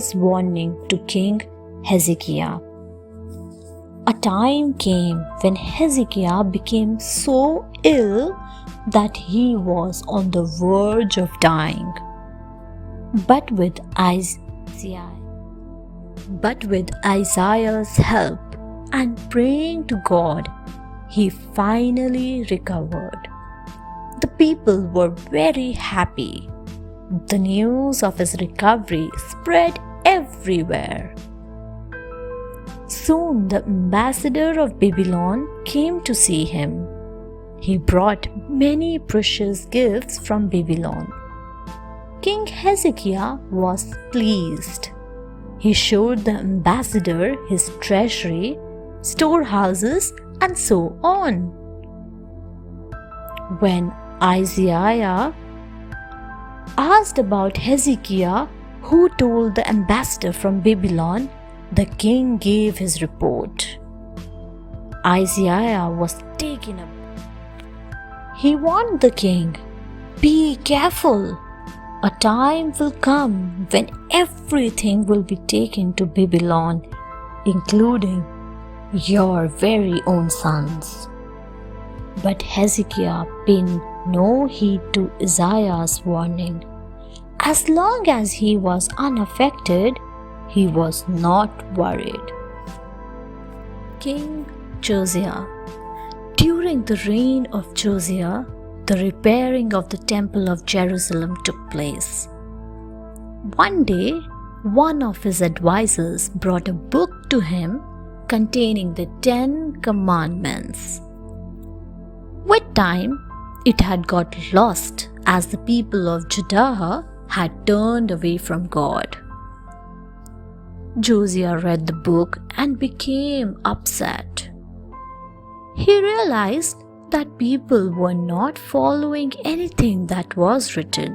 Isaiah's warning to King Hezekiah. A time came when Hezekiah became so ill that he was on the verge of dying. But with Isaiah's help and praying to God, he finally recovered. The people were very happy. The news of his recovery spread everywhere. Soon the ambassador of Babylon came to see him. He brought many precious gifts from Babylon. King Hezekiah was pleased. He showed the ambassador his treasury, storehouses, and so on. When Isaiah asked about Hezekiah, who told the ambassador from Babylon, the king gave his report. Isaiah was taken aback. He warned the king, "Be careful. A time will come when everything will be taken to Babylon, including your very own sons." But Hezekiah paid no heed to Isaiah's warning. As long as he was unaffected, he was not worried. King Josiah. During the reign of Josiah, the repairing of the Temple of Jerusalem took place. One day, one of his advisors brought a book to him containing the 10 Commandments. With time, it had got lost as the people of Judah had turned away from God. Josiah read the book and became upset. He realized that people were not following anything that was written.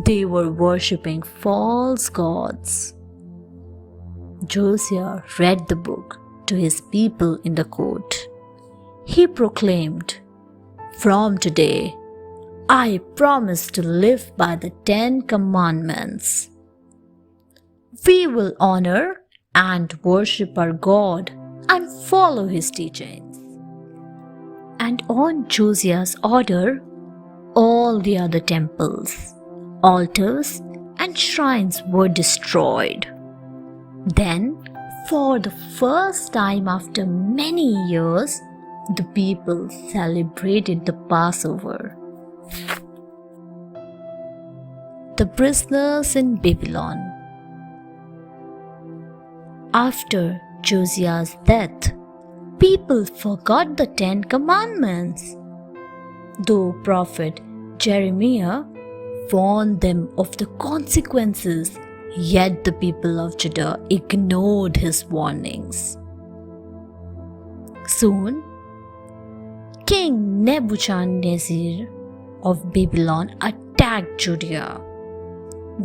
They were worshipping false gods. Josiah read the book to his people in the court. He proclaimed, "From today, I promise to live by the 10 Commandments. We will honor and worship our God and follow his teachings." And on Josiah's order, all the other temples, altars, and shrines were destroyed. Then, for the first time after many years, the people celebrated the Passover. The prisoners in Babylon. After Josiah's death, people forgot the 10 Commandments. Though prophet Jeremiah warned them of the consequences, yet the people of Judah ignored his warnings. Soon, King Nebuchadnezzar of Babylon attacked Judea.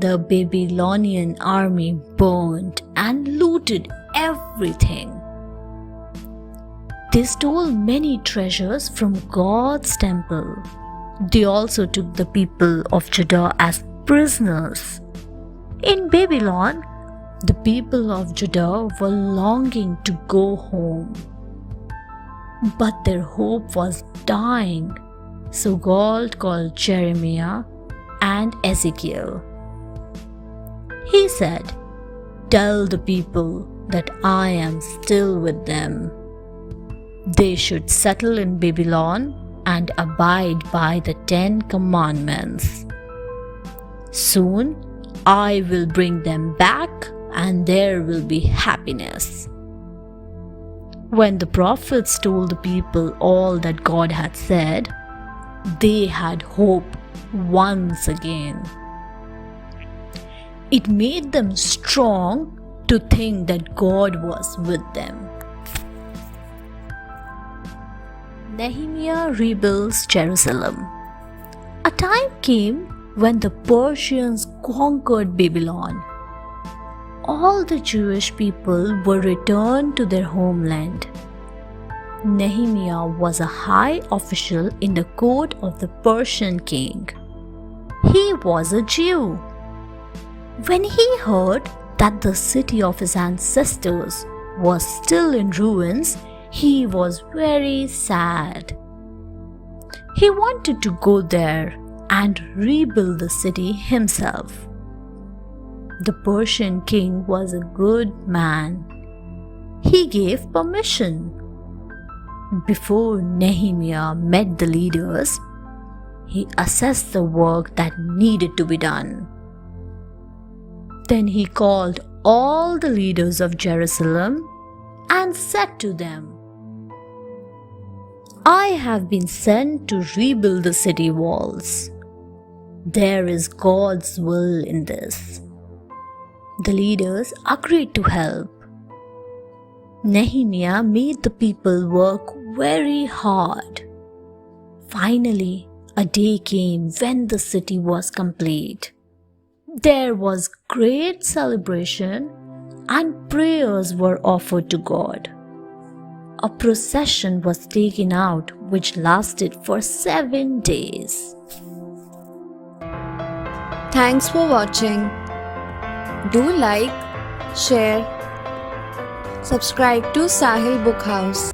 The Babylonian army burned and looted everything. They stole many treasures from God's temple. They also took the people of Judah as prisoners. In Babylon, the people of Judah were longing to go home. But their hope was dying, so God called Jeremiah and Ezekiel. He said, "Tell the people that I am still with them. They should settle in Babylon and abide by the 10 Commandments. Soon I will bring them back and there will be happiness." When the prophets told the people all that God had said, they had hope once again. It made them strong to think that God was with them. Nehemiah rebuilds Jerusalem. A time came when the Persians conquered Babylon. All the Jewish people were returned to their homeland. Nehemiah was a high official in the court of the Persian king. He was a Jew. When he heard that the city of his ancestors was still in ruins, he was very sad. He wanted to go there and rebuild the city himself. The Persian king was a good man. He gave permission. Before Nehemiah met the leaders, he assessed the work that needed to be done. Then he called all the leaders of Jerusalem and said to them, "I have been sent to rebuild the city walls. There is God's will in this." The leaders agreed to help. Nehemiah made the people work very hard. Finally, a day came when the city was complete. There was great celebration and prayers were offered to God. A procession was taken out which lasted for 7 days. Thanks for watching. Do like, share, subscribe to Sahil Book House.